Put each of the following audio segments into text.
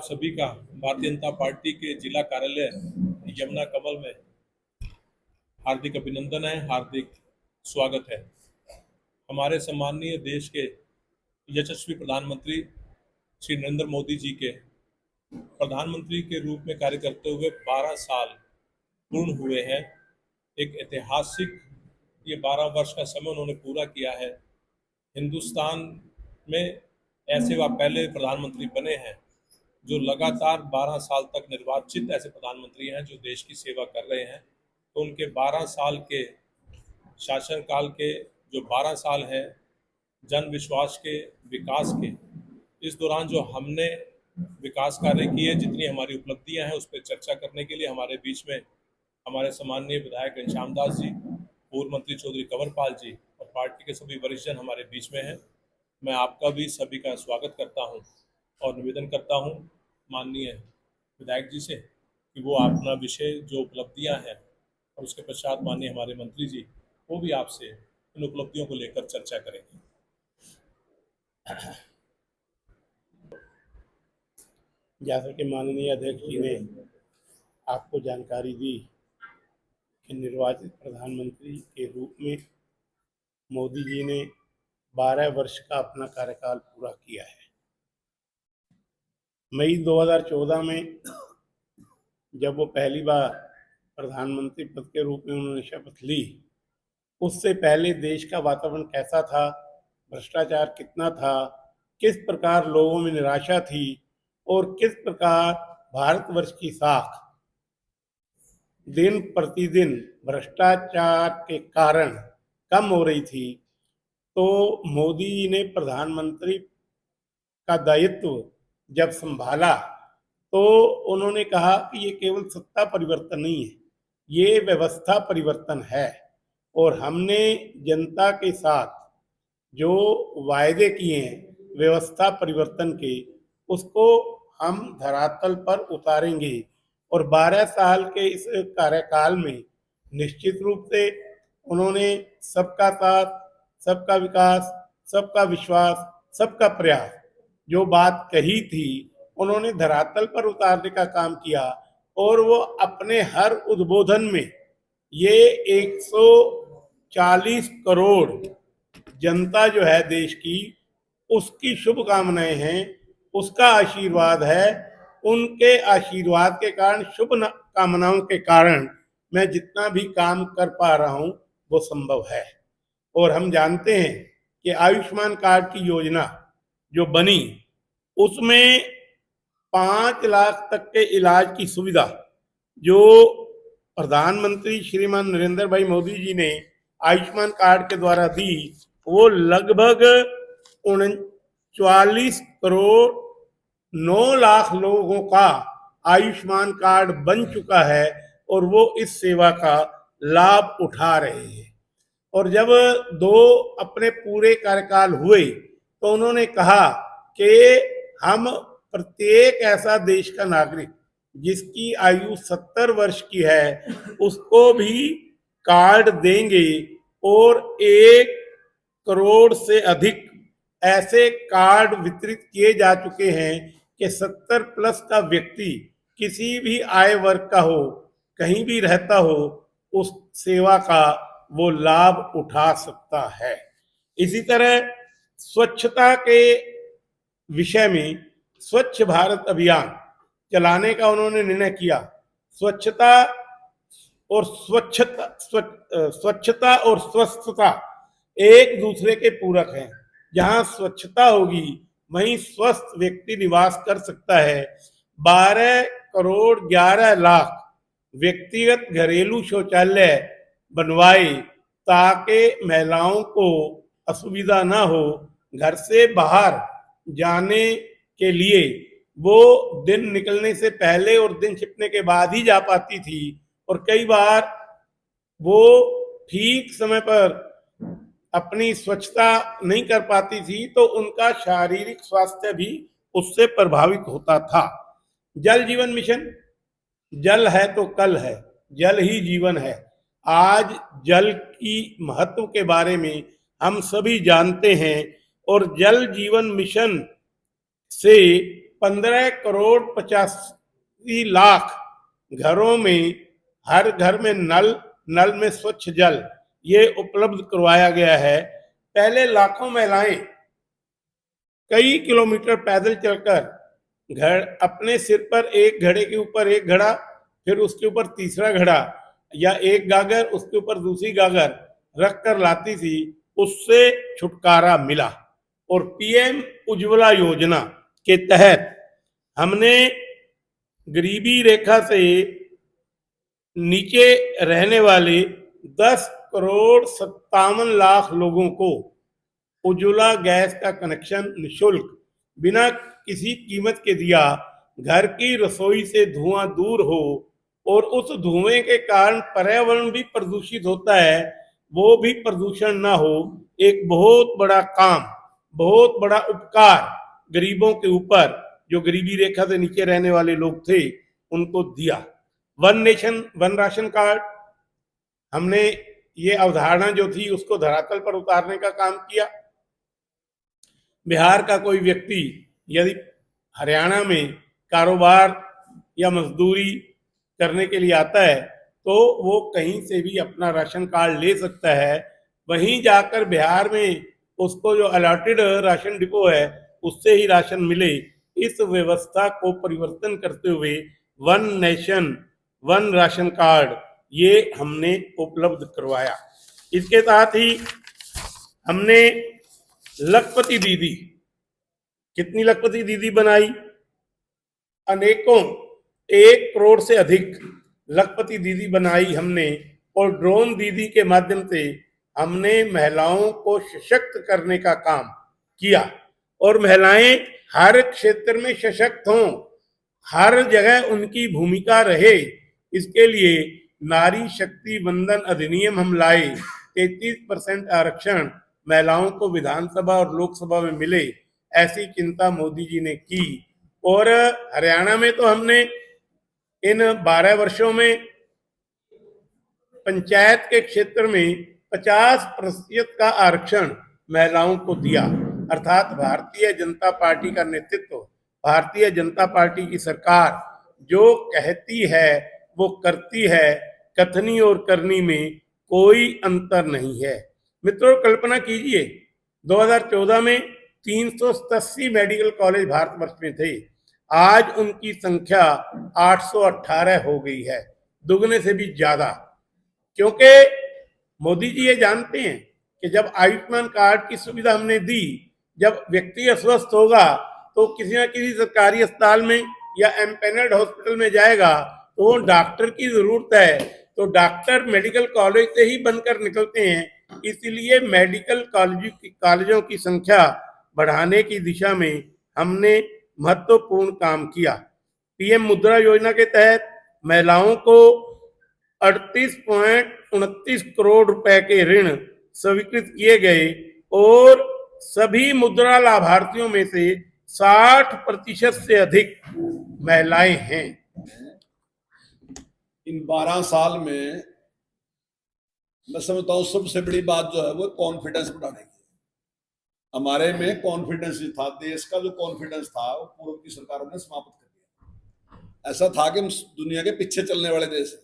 सभी का भारतीय जनता पार्टी के जिला कार्यालय यमुना कमल में हार्दिक अभिनंदन है, हार्दिक स्वागत है। हमारे सम्माननीय देश के यशस्वी प्रधानमंत्री श्री नरेंद्र मोदी जी के प्रधानमंत्री के रूप में कार्य करते हुए 12 साल पूर्ण हुए हैं। एक ऐतिहासिक ये 12 वर्ष का समय उन्होंने पूरा किया है। हिंदुस्तान में ऐसे वह पहले प्रधानमंत्री बने हैं जो लगातार 12 साल तक निर्वाचित ऐसे प्रधानमंत्री हैं जो देश की सेवा कर रहे हैं। तो उनके 12 साल के शासनकाल के जो 12 साल है जन विश्वास के विकास के, इस दौरान जो हमने विकास कार्य किए, जितनी हमारी उपलब्धियां हैं उस पर चर्चा करने के लिए हमारे बीच में हमारे सम्माननीय विधायक घनश्याम दास जी, पूर्व मंत्री चौधरी कंवरपाल जी और पार्टी के सभी वरिष्ठ जन हमारे बीच में हैं। मैं आपका भी सभी का स्वागत करता हूं और निवेदन करता हूं माननीय विधायक जी से कि वो अपना विषय जो उपलब्धियां हैं और उसके पश्चात माननीय हमारे मंत्री जी वो भी आपसे इन उपलब्धियों को लेकर चर्चा करेंगे। जैसा कि माननीय अध्यक्ष जी ने आपको जानकारी दी कि निर्वाचित प्रधानमंत्री के रूप में मोदी जी ने 12 वर्ष का अपना कार्यकाल पूरा किया है। मई 2014 में जब वो पहली बार प्रधानमंत्री पद के रूप में उन्होंने शपथ ली, उससे पहले देश का वातावरण कैसा था, भ्रष्टाचार कितना था, किस प्रकार लोगों में निराशा थी और किस प्रकार भारतवर्ष की साख दिन प्रतिदिन भ्रष्टाचार के कारण कम हो रही थी, तो मोदी जी ने प्रधानमंत्री का दायित्व जब संभाला तो उन्होंने कहा कि ये केवल सत्ता परिवर्तन नहीं है, ये व्यवस्था परिवर्तन है और हमने जनता के साथ जो वायदे किए हैं व्यवस्था परिवर्तन के, उसको हम धरातल पर उतारेंगे। और 12 साल के इस कार्यकाल में निश्चित रूप से उन्होंने सबका साथ, सबका विकास, सबका विश्वास, सबका प्रयास जो बात कही थी उन्होंने धरातल पर उतारने का काम किया। और वो अपने हर उद्बोधन में ये 140 करोड़ जनता जो है देश की, उसकी शुभकामनाएं हैं, उसका आशीर्वाद है। उनके आशीर्वाद के कारण, शुभ कामनाओं के कारण मैं जितना भी काम कर पा रहा हूं वो संभव है। और हम जानते हैं कि आयुष्मान कार्ड की योजना जो बनी उसमें 5 लाख तक के इलाज की सुविधा जो प्रधानमंत्री श्रीमान नरेंद्र भाई मोदी जी ने आयुष्मान कार्ड के द्वारा दी, वो लगभग 39 करोड़ 9 लाख लोगों का आयुष्मान कार्ड बन चुका है और वो इस सेवा का लाभ उठा रहे हैं। और जब दो अपने पूरे कार्यकाल हुए तो उन्होंने कहा कि हम प्रत्येक ऐसा देश का नागरिक जिसकी आयु 70 वर्ष की है उसको भी कार्ड देंगे और 1 करोड़ से अधिक ऐसे कार्ड वितरित किए जा चुके हैं कि 70 प्लस का व्यक्ति किसी भी आय वर्ग का हो, कहीं भी रहता हो, उस सेवा का वो लाभ उठा सकता है। इसी तरह स्वच्छता के विषय में स्वच्छ भारत अभियान चलाने का उन्होंने निर्णय किया। स्वच्छता और स्वच्छता और स्वस्थता एक दूसरे के पूरक हैं। जहां स्वच्छता होगी वहीं स्वस्थ व्यक्ति निवास कर सकता है। 12 करोड़ 11 लाख व्यक्तिगत घरेलू शौचालय बनवाए ताकि महिलाओं को असुविधा ना हो। घर से बाहर जाने के लिए वो दिन निकलने से पहले और दिन छिपने के बाद ही जा पाती थी और कई बार वो ठीक समय पर अपनी स्वच्छता नहीं कर पाती थी तो उनका शारीरिक स्वास्थ्य भी उससे प्रभावित होता था। जल जीवन मिशन, जल है तो कल है, जल ही जीवन है। आज जल की महत्व के बारे में हम सभी जानते हैं और जल जीवन मिशन से 15,85,00,000 घरों में, हर घर में नल में स्वच्छ जल ये उपलब्ध करवाया गया है। पहले लाखों महिलाएं कई किलोमीटर पैदल चलकर घर अपने सिर पर एक घड़े के ऊपर एक घड़ा, फिर उसके ऊपर तीसरा घड़ा, या एक गागर उसके ऊपर दूसरी गागर रख कर लाती थी। उससे छुटकारा मिला। और पीएम उज्ज्वला योजना के तहत हमने गरीबी रेखा से नीचे रहने वाले 10,57,00,000 लोगों को उज्ज्वला गैस का कनेक्शन निःशुल्क बिना किसी कीमत के दिया। घर की रसोई से धुआं दूर हो और उस धुएं के कारण पर्यावरण भी प्रदूषित होता है, वो भी प्रदूषण ना हो। एक बहुत बड़ा काम, बहुत बड़ा उपकार गरीबों के ऊपर, जो गरीबी रेखा से नीचे रहने वाले लोग थे, उनको दिया। One nation one ration card, हमने ये अवधारणा जो थी उसको धरातल पर उतारने का काम किया। बिहार का कोई व्यक्ति यदि हरियाणा में कारोबार या मजदूरी करने के लिए आता है तो वो कहीं से भी अपना राशन कार्ड ले सकता है। वहीं जाकर बिहार में उसको जो अलॉटेड राशन डिपो है उससे ही राशन मिले, इस व्यवस्था को परिवर्तन करते हुए one nation one ration card ये हमने उपलब्ध करवाया। इसके साथ ही हमने लखपति दीदी, कितनी लखपति दीदी बनाई? अनेकों, 1 करोड़ से अधिक लखपति दीदी बनाई हमने। और ड्रोन दीदी के माध्यम से हमने महिलाओं को सशक्त करने का काम किया। और महिलाएं हर क्षेत्र में सशक्त हों, हर जगह उनकी भूमिका रहे, इसके लिए नारी शक्ति वंदन अधिनियम हम लाए। 33% आरक्षण महिलाओं को विधानसभा और लोकसभा में मिले, ऐसी चिंता मोदी जी ने की। और हरियाणा में तो हमने इन 12 वर्षों में पंचायत के क्षेत्र में 50% का आरक्षण महिलाओं को दिया। अर्थात भारतीय जनता पार्टी का नेतृत्व, भारतीय जनता पार्टी की सरकार जो कहती है वो करती है, कथनी और करनी में कोई अंतर नहीं है। मित्रों, कल्पना कीजिए 2014 में 387 मेडिकल कॉलेज भारतवर्ष में थे, आज उनकी संख्या 818 हो गई है, दुगने से भी ज्यादा। क्योंकि मोदी जी ये जानते हैं कि जब आयुष्मान कार्ड की सुविधा हमने दी, जब व्यक्ति अस्वस्थ होगा तो किसी न किसी सरकारी अस्पताल में या एम्पैनल्ड हॉस्पिटल में जाएगा तो वो डॉक्टर की जरूरत है, तो डॉक्टर मेडिकल कॉलेज से ही बनकर निकलते हैं। इसलिए मेडिकल कॉलेजों की संख्या बढ़ाने की दिशा में हमने महत्वपूर्ण काम किया। पीएम मुद्रा योजना के तहत महिलाओं को 38.29 करोड़ रुपए के ऋण स्वीकृत किए गए और सभी मुद्रा लाभार्थियों में से 60% से अधिक महिलाएं हैं। इन 12 साल में मैं समझता हूँ सबसे बड़ी बात जो है वो कॉन्फिडेंस बढ़ाने की। हमारे में कॉन्फिडेंस था, देश का जो कॉन्फिडेंस था वो पूर्व की सरकारों ने समाप्त कर दिया। ऐसा था कि हम दुनिया के पीछे चलने वाले देश हैं,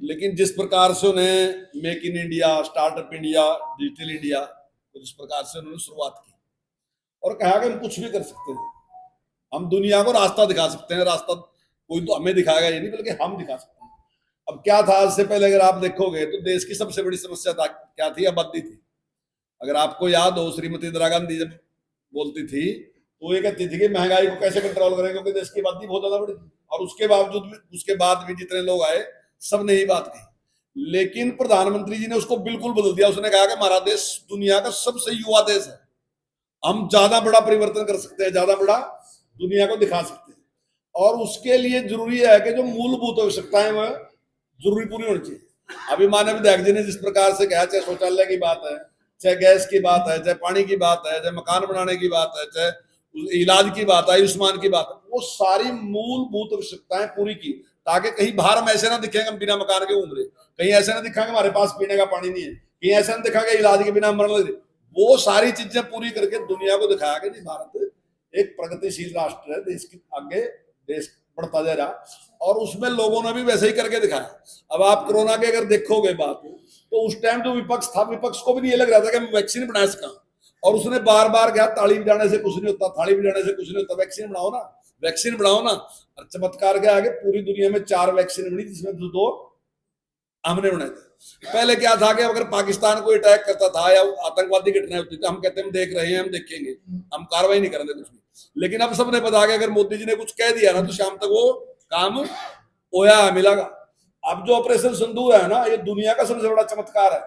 लेकिन जिस प्रकार से उन्हें make in India, startup India, digital India, जिस प्रकार से उन्होंने शुरुआत की और कहा कि हम कुछ भी कर सकते हैं, हम दुनिया को रास्ता दिखा सकते हैं। रास्ता कोई तो हमें दिखाएगा ये नहीं, बल्कि हम दिखा सकते हैं। अब क्या था, आज से पहले अगर आप देखोगे तो देश की सबसे बड़ी समस्या था क्या थी? आबादी थी। अगर आपको याद हो, श्रीमती इंदिरा गांधी जब बोलती थी तो ये कहती थी कि महंगाई को कैसे कंट्रोल करें, क्योंकि देश की आबादी बहुत ज्यादा बड़ी थी। और उसके बाद भी जितने लोग आए सबने यही बात कही, लेकिन प्रधानमंत्री जी ने उसको बिल्कुल बदल दिया। उसने कहा कि हमारा देश दुनिया का सबसे युवा देश है, हम ज्यादा बड़ा परिवर्तन कर सकते हैं, ज्यादा बड़ा दुनिया को दिखा सकते हैं। और उसके लिए जरूरी है कि जो मूलभूत आवश्यकताएं वह जरूरी पूरी होनी चाहिए। अभी माननीय विधायक जी ने जिस प्रकार से कहा, चाहे शौचालय की बात है, चाहे गैस की बात है, चाहे पानी की बात है, चाहे मकान बनाने की बात है, चाहे इलाज की बात है, आयुष्मान की बात है, वो सारी मूलभूत आवश्यकताएं पूरी की, ताकि कहीं बाहर हम ऐसे ना दिखेंगे हम बिना मकान के घूम रहे, कहीं ऐसे ना दिखाएंगे हमारे पास पीने का पानी नहीं है, कहीं ऐसा ना दिखाएंगे इलाज के बिना मर रहे। वो सारी चीजें पूरी करके दुनिया को दिखाया कि भारत एक प्रगतिशील राष्ट्र है, देश की आगे देश बढ़ता जा रहा, और उसमें लोगों ने भी वैसे ही करके दिखाया। अब आप कोरोना के अगर देखोगे बात, तो उस टाइम जो विपक्ष था, विपक्ष को भी नहीं ये लग रहा था कि हम वैक्सीन बना सका, और उसने बार बार कहा ताली बजाने से कुछ नहीं होता, थाली बजाने से कुछ नहीं होता, वैक्सीन बनाओ ना, वैक्सीन बनाओ ना। और चमत्कार के आगे पूरी दुनिया में 4 वैक्सीन बनी, जिसमें 2 हमने बनाए थे। पहले क्या था कि अगर पाकिस्तान को अटैक करता था या आतंकवादी घटनाएं होती थी, हम कहते हैं हम देख रहे हैं, हम देखेंगे, हम कार्रवाई नहीं करेंगे कुछ भी। लेकिन अब सबने बता के अगर मोदी जी ने कुछ कह दिया ना, तो शाम तक वो काम होया मिलेगा। अब जो ऑपरेशन सिंदूर है ना, ये दुनिया का सबसे बड़ा चमत्कार है।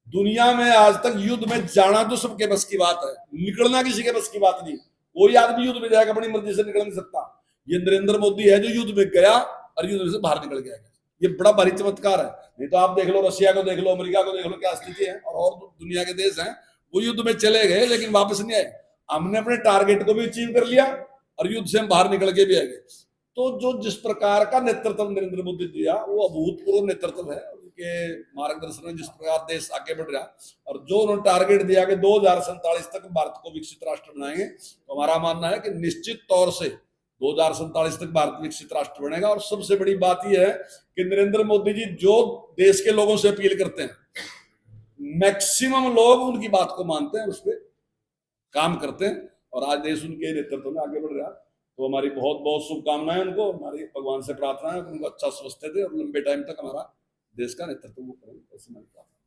दुनिया में आज तक युद्ध में जाना तो सबके बस की बात है, निकलना किसी के बस की बात नहीं। कोई आदमी युद्ध में जाएगा अपनी मर्जी से निकल नहीं सकता। ये नरेंद्र मोदी है जो युद्ध में गया और युद्ध से बाहर निकल गया, ये बड़ा भारी चमत्कार है। नहीं तो आप देख लो, रशिया को देख लो, अमेरिका को देख लो, क्या स्थिति है। और दुनिया के देश हैं वो युद्ध में चले गए लेकिन वापस नहीं आए। हमने अपने टारगेट को भी अचीव कर लिया और युद्ध से हम बाहर निकल के भी आ गए। तो जो जिस प्रकार का नेतृत्व नरेंद्र मोदी दिया, वो अभूतपूर्व नेतृत्व है। उनके मार्गदर्शन में जिस प्रकार देश आगे बढ़ रहा, और जो उन्होंने टारगेट दिया कि 2047 तक भारत को विकसित राष्ट्र बनाएंगे, तो हमारा मानना है कि निश्चित तौर से 2047 तक भारत विकसित राष्ट्र बनेगा। और सबसे बड़ी बात यह है कि नरेंद्र मोदी जी जो देश के लोगों से अपील करते हैं, मैक्सिमम लोग उनकी बात को मानते हैं, उस पर काम करते हैं, और आज देश उनके नेतृत्व में आगे बढ़ रहा है। तो हमारी बहुत बहुत शुभकामनाएं उनको, हमारी भगवान से प्रार्थना है उनको अच्छा स्वस्थ दे और लंबे टाइम तक हमारा देश का नेतृत्व करें, ऐसी हमारी प्रार्थना।